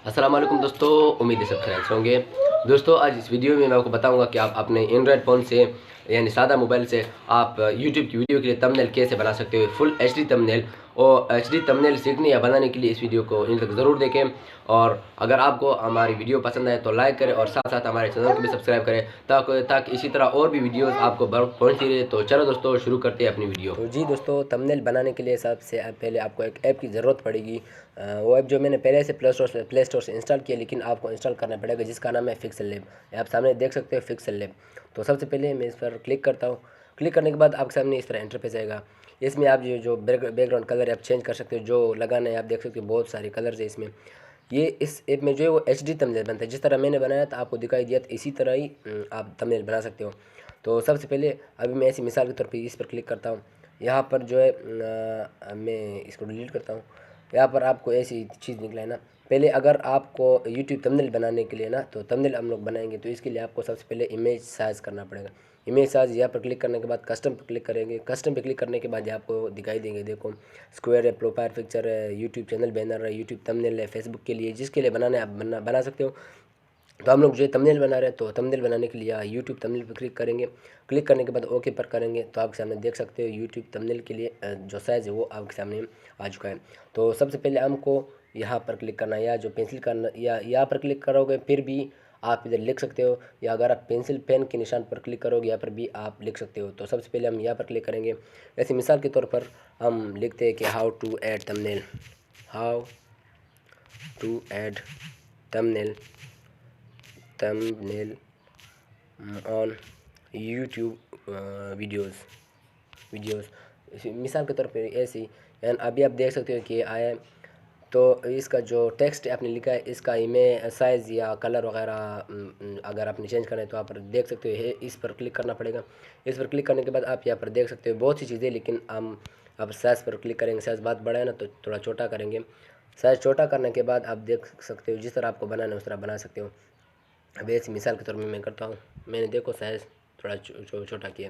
अस्सलाम वालेकुम दोस्तों, उम्मीद है सब खैरियत से होंगे। दोस्तों आज इस वीडियो में मैं आपको बताऊंगा कि आप अपने एंड्रॉयड फ़ोन से यानी सादा मोबाइल से आप यूट्यूब की वीडियो के लिए थंबनेल कैसे बना सकते हो, फुल एचडी थंबनेल। और एचडी थंबनेल सीखने या बनाने के लिए इस वीडियो को इन तक ज़रूर देखें। और अगर आपको हमारी वीडियो पसंद आए तो लाइक करें और साथ साथ हमारे चैनल को भी सब्सक्राइब करें ताकि इसी तरह और भी वीडियोज़ आपको पहुँचती रहे। तो चलो दोस्तों शुरू करते हैं अपनी वीडियो। तो जी दोस्तों, थंबनेल बनाने के लिए सबसे पहले आपको एक ऐप की ज़रूरत पड़ेगी। वो ऐप जो मैंने पहले से प्ले स्टोर से इंस्टॉल किया, लेकिन आपको इंस्टॉल करना पड़ेगा, जिसका नाम है पिक्सेल लैब। आप सामने देख सकते हो पिक्सेल लैब। तो सबसे पहले मैं इस पर क्लिक करता हूँ। क्लिक करने के बाद आपके सामने इस तरह इंटरफेस आएगा। इसमें आप जो बैकग्राउंड कलर है आप चेंज कर सकते हो, जो लगाना है। आप देख सकते हो बहुत सारे कलर्स है इसमें। ये इस ऐप में जो है वो एच डी थंबनेल बनता है। जिस तरह मैंने बनाया था आपको दिखाई दिया, तो इसी तरह ही आप थंबनेल बना सकते हो। तो सबसे पहले अभी मैं ऐसी मिसाल के तौर पे इस पर क्लिक करता हूँ। यहाँ पर जो है मैं इसको डिलीट करता हूँ। यहाँ पर आपको ऐसी चीज़ निकला है ना। पहले अगर आपको यूट्यूब थंबनेल बनाने के लिए ना, तो थंबनेल हम लोग बनाएंगे, तो इसके लिए आपको सबसे पहले इमेज साइज़ करना पड़ेगा। इमेज साइज़ यहाँ पर क्लिक करने के बाद कस्टम पर क्लिक करेंगे। कस्टम पे क्लिक करने के बाद आपको दिखाई देंगे, देखो स्क्वायर है, प्रोफाइल पिक्चर है, यूट्यूब चैनल बैनर है, यूट्यूब थंबनेल है, फेसबुक के लिए, जिसके लिए बनाना है आप बना सकते हो। तो हम लोग जो है थंबनेल बना रहे हैं, तो थंबनेल बनाने के लिए यूट्यूब थंबनेल पर क्लिक करेंगे। क्लिक करने के बाद ओके पर करेंगे, तो आपके सामने देख सकते हो यूट्यूब थंबनेल के लिए जो साइज़ है वो आपके सामने आ चुका है। तो सबसे पहले हमको यहाँ पर क्लिक करना है, या जो पेंसिल करना, या यहाँ पर क्लिक करोगे फिर भी आप इधर लिख सकते हो, या अगर आप पेंसिल पेन के निशान पर क्लिक करोगे यहाँ पर भी आप लिख सकते हो। तो सबसे पहले हम यहाँ पर क्लिक करेंगे। ऐसी मिसाल के तौर पर हम लिखते हैं कि how to add thumbnail, how to add thumbnail thumbnail on YouTube videos मिसाल के तौर पे ऐसी। एंड अभी आप देख सकते हो कि आया है। तो इसका जो टेक्स्ट आपने लिखा है, इसका इमेज साइज़ या कलर वगैरह अगर आपने चेंज करना है तो आप पर देख सकते हो, है इस पर क्लिक करना पड़ेगा। इस पर क्लिक करने के बाद आप यहाँ पर देख सकते हो बहुत सी चीज़ें, लेकिन हम अब साइज़ पर क्लिक करेंगे। साइज़ बहुत बड़ा है ना, तो थोड़ा छोटा करेंगे। साइज़ छोटा करने के बाद आप देख सकते हो जिस तरह आपको बनाना है उस तरह बना सकते हो। अब ऐसी मिसाल के तौर में मैं करता हूँ। मैंने देखो साइज़ थोड़ा छोटा किया।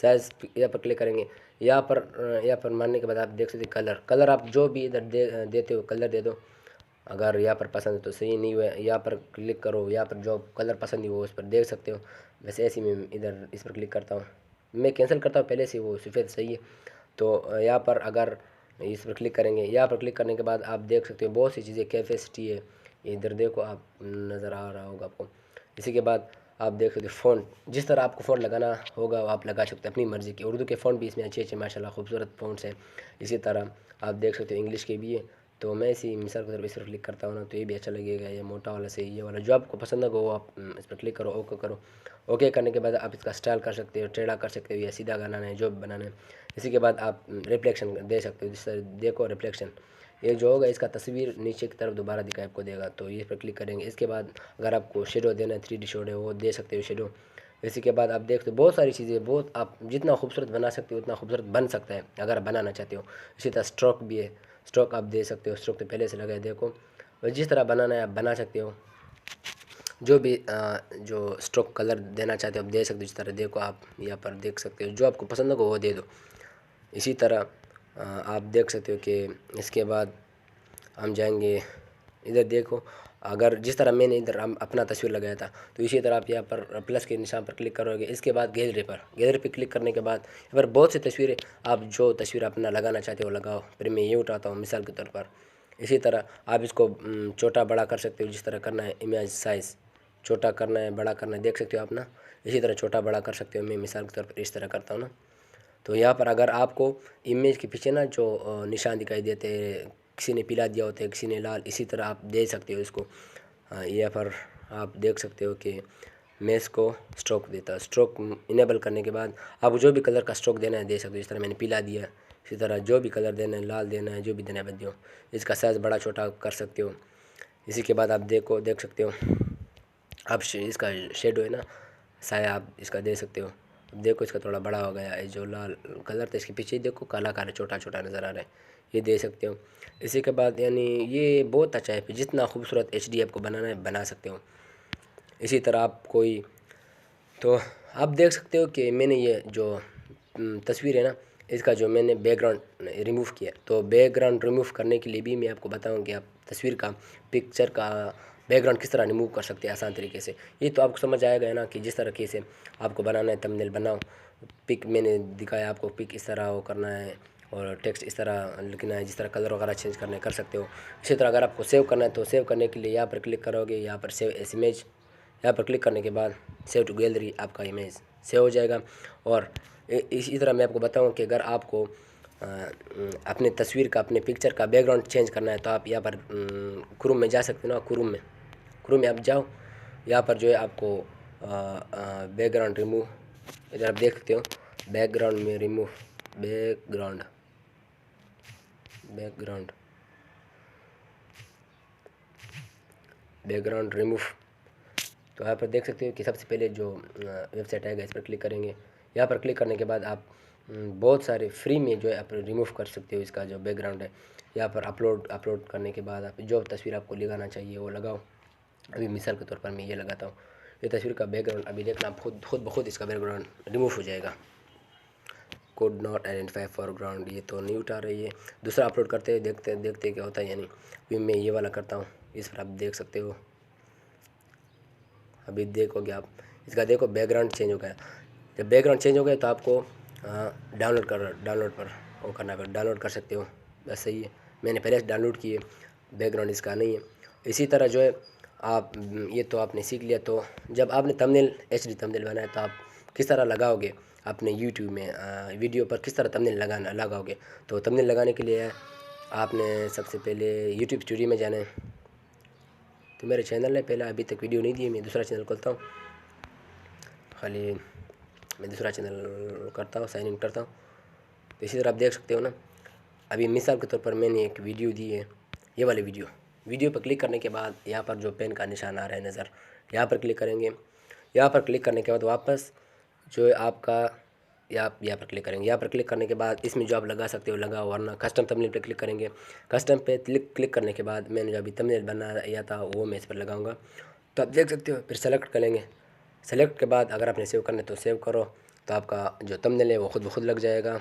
साइज़ यहाँ पर क्लिक करेंगे। यहाँ पर मारने के बाद आप देख सकते कलर आप जो भी इधर देते हो कलर दे दो। अगर यहाँ पर पसंद है तो सही, नहीं हुआ यहाँ पर क्लिक करो, यहाँ पर जो कलर पसंद है वो उस पर देख सकते हो। वैसे ऐसे मैं इधर इस पर क्लिक करता हूँ। मैं कैंसिल करता हूँ पहले से, वो सफ़ेद सही है। तो यहाँ पर अगर इस पर क्लिक करेंगे, यहाँ पर क्लिक करने के बाद आप देख सकते हो बहुत सी चीज़ें कैपेसिटी है। इधर देखो, आप नज़र आ रहा होगा आपको। इसी के बाद आप देख सकते हो फ़ॉन्ट, जिस तरह आपको फ़ॉन्ट लगाना होगा आप लगा सकते हैं अपनी मर्ज़ी के। उर्दू के फ़ॉन्ट भी इसमें अच्छे अच्छे माशाल्लाह खूबसूरत फ़ॉन्ट्स हैं। इसी तरह आप देख सकते हो इंग्लिश के भी है। तो मैं इसी मिसाल की तरफ इस पर क्लिक करता हूँ ना, तो ये भी अच्छा लगेगा। ये मोटा वाला से ये वाला जो आपको पसंद होगा वो आप इस पर क्लिक करो, ओके करो। ओके करने के बाद आप इसका स्टाइल कर सकते हो, टेढ़ा कर सकते हो, या सीधा बनाना है जो भी बनाना है। इसी के बाद आप रिफ्लेक्शन दे सकते हो, जिससे देखो रिफ्लेक्शन ये जो होगा इसका तस्वीर नीचे की तरफ दोबारा दिखाई आपको देगा, तो ये पर क्लिक करेंगे। इसके बाद अगर आपको शेडो देना है, 3D शेडो वो दे सकते हो शेडो। इसी के बाद आप देखते हो बहुत सारी चीज़ें, बहुत आप जितना खूबसूरत बना सकते हो उतना खूबसूरत बन सकता है अगर बनाना चाहते हो। इसी तरह स्ट्रोक भी है, स्ट्रोक आप दे सकते हो। स्ट्रोक तो पहले से लगा है, देखो। और जिस तरह बनाना है आप बना सकते हो। जो भी जो स्ट्रोक कलर देना चाहते हो आप दे सकते हो। जिस तरह देखो आप यहाँ पर देख सकते हो, जो आपको पसंद होगा वो दे दो। इसी तरह आप देख सकते हो कि इसके बाद हम जाएंगे इधर, देखो अगर जिस तरह मैंने इधर हम अपना तस्वीर लगाया था, तो इसी तरह आप यहाँ पर प्लस के निशान पर क्लिक करोगे। इसके बाद गैलरी पर क्लिक करने के बाद यहाँ पर बहुत सी तस्वीरें, आप जो तस्वीर अपना लगाना चाहते हो लगाओ। फिर मैं ये उठाता हूँ मिसाल के तौर पर। इसी तरह आप इसको छोटा बड़ा कर सकते हो, जिस तरह करना है। इमेज साइज़ छोटा करना है, बड़ा करना है, देख सकते हो आप ना। इसी तरह छोटा बड़ा कर सकते हो। मैं मिसाल के तौर पर इस तरह करता हूँ ना। तो यहाँ पर अगर आपको इमेज के पीछे ना जो निशान दिखाई देते हैं, किसी ने पीला दिया होता है, किसी ने लाल, इसी तरह आप दे सकते हो इसको। यहाँ पर आप देख सकते हो कि मैं इसको स्ट्रोक देता हूँ। स्ट्रोक इनेबल करने के बाद आप जो भी कलर का स्ट्रोक देना है दे सकते हो। इस तरह मैंने पीला दिया, इसी तरह जो भी कलर देना है, लाल देना है, जो भी देना है बस दो। इसका साइज़ बड़ा छोटा कर सकते हो। इसी के बाद आप देख सकते हो आप इसका शेडो है ना, साया आप इसका दे सकते हो। अब देखो इसका थोड़ा बड़ा हो गया है, जो लाल कलर था इसके पीछे देखो काला काला छोटा छोटा नज़र आ रहा है, ये दे सकते हो। इसी के बाद यानी ये बहुत अच्छा है, फिर जितना खूबसूरत एचडी आपको बनाना है बना सकते हो। इसी तरह आप कोई, तो आप देख सकते हो कि मैंने ये जो तस्वीर है ना, इसका जो मैंने बैकग्राउंड रिमूव किया, तो बैकग्राउंड रिमूव करने के लिए भी मैं आपको बताऊँ कि आप तस्वीर का, पिक्चर का बैकग्राउंड किस तरह रिमूव कर सकते हैं आसान तरीके से। ये तो आपको समझ आएगा है ना कि जिस तरीके से आपको बनाना है थंबनेल बनाओ। पिक मैंने दिखाया आपको, पिक इस तरह वो करना है और टेक्स्ट इस तरह लिखना है, जिस तरह कलर वगैरह चेंज करने कर सकते हो। इसी तरह अगर आपको सेव करना है तो सेव करने के लिए यहाँ पर क्लिक करोगे, यहाँ पर सेव एस इमेज, यहाँ पर क्लिक करने के बाद सेव टू गैलरी, आपका इमेज सेव हो जाएगा। और इसी तरह मैं आपको बताऊँ कि अगर आपको अपने तस्वीर का, अपने पिक्चर का बैकग्राउंड चेंज करना है तो आप यहाँ पर क्रोम में जा सकते हो ना, क्रोम में आप जाओ, यहाँ पर जो है आपको बैकग्राउंड रिमूव, इधर आप देख सकते हो बैकग्राउंड में रिमूव, बैकग्राउंड रिमूव। तो यहाँ पर देख सकते हो कि सबसे पहले जो वेबसाइट आएगा इस पर क्लिक करेंगे। यहाँ पर क्लिक करने के बाद आप बहुत सारे फ्री में जो है आप रिमूव कर सकते हो इसका जो बैकग्राउंड है। यहाँ पर अपलोड करने के बाद आप जो तस्वीर आपको लगाना चाहिए वो लगाओ। अभी मिसाल के तौर पर मैं ये लगाता हूँ, ये तस्वीर का बैकग्राउंड अभी देखना आप खुद ब खुद इसका बैकग्राउंड रिमूव हो जाएगा। कोड नॉट आइडेंटिफाई फॉरग्राउंड, ये तो नहीं उठा रही है। दूसरा अपलोड करते हैं, देखते क्या होता है। यानी अभी मैं ये वाला करता हूँ, इस पर आप देख सकते हो। अभी देखोगे आप इसका, देखो बैकग्राउंड चेंज हो गया। जब बैकग्राउंड चेंज हो गया तो आपको डाउनलोड पर वो करना है, डाउनलोड कर सकते हो। बस सही है, मैंने पहले से डाउनलोड किए, बैकग्राउंड इसका नहीं है। इसी तरह जो है आप ये तो आपने सीख लिया। तो जब आपने थंबनेल HD थंबनेल बनाया तो आप किस तरह लगाओगे अपने यूट्यूब में वीडियो पर, किस तरह थंबनेल लगाओगे। तो थंबनेल लगाने के लिए आपने सबसे पहले यूट्यूब स्टूडियो में जाना है। तो मेरे चैनल है पहला, अभी तक वीडियो नहीं दी, मैं दूसरा चैनल खोलता हूँ। खाली मैं दूसरा चैनल करता हूँ, साइन इन करता हूँ। तो इसी तरह आप देख सकते हो ना, अभी मिसाल के तौर पर मैंने एक वीडियो दी है, ये वाली वीडियो पर क्लिक करने के बाद यहाँ पर जो पेन का निशान आ रहा है नज़र, यहाँ पर क्लिक करेंगे। यहाँ पर क्लिक करने के बाद वापस जो है आपका यहाँ पर क्लिक करेंगे। यहाँ पर क्लिक करने के बाद इसमें जो आप लगा सकते हो लगाओ, वरना कस्टम थंबनेल पे क्लिक करेंगे। कस्टम पे क्लिक करने के बाद मैंने जो अभी थंबनेल बनाया था वो मैं इस पर लगाऊंगा। तो आप देख सकते हो, फिर सेलेक्ट करेंगे। सेलेक्ट के बाद अगर आपने सेव करना है तो सेव करो, तो आपका जो थंबनेल है वो खुद ब खुद लग जाएगा।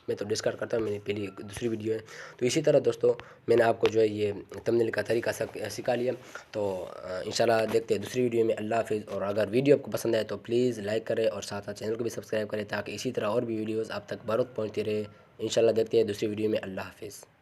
मैं तो डिस्कार्ड करता हूँ, मेरी पहली दूसरी वीडियो है। तो इसी तरह दोस्तों मैंने आपको जो है ये थंबनेल का तरीका सिखा लिया। तो इंशाल्लाह देखते हैं दूसरी वीडियो में। अल्लाह हाफ़िज़। और अगर वीडियो आपको पसंद आए तो प्लीज़ लाइक करें और साथ साथ चैनल को भी सब्सक्राइब करें, ताकि इसी तरह और भी वीडियोज़ आप तक बर वक्त पहुँचती रहे। इंशाल्लाह देखते हैं दूसरी वीडियो में। अल्लाह हाफ़िज़।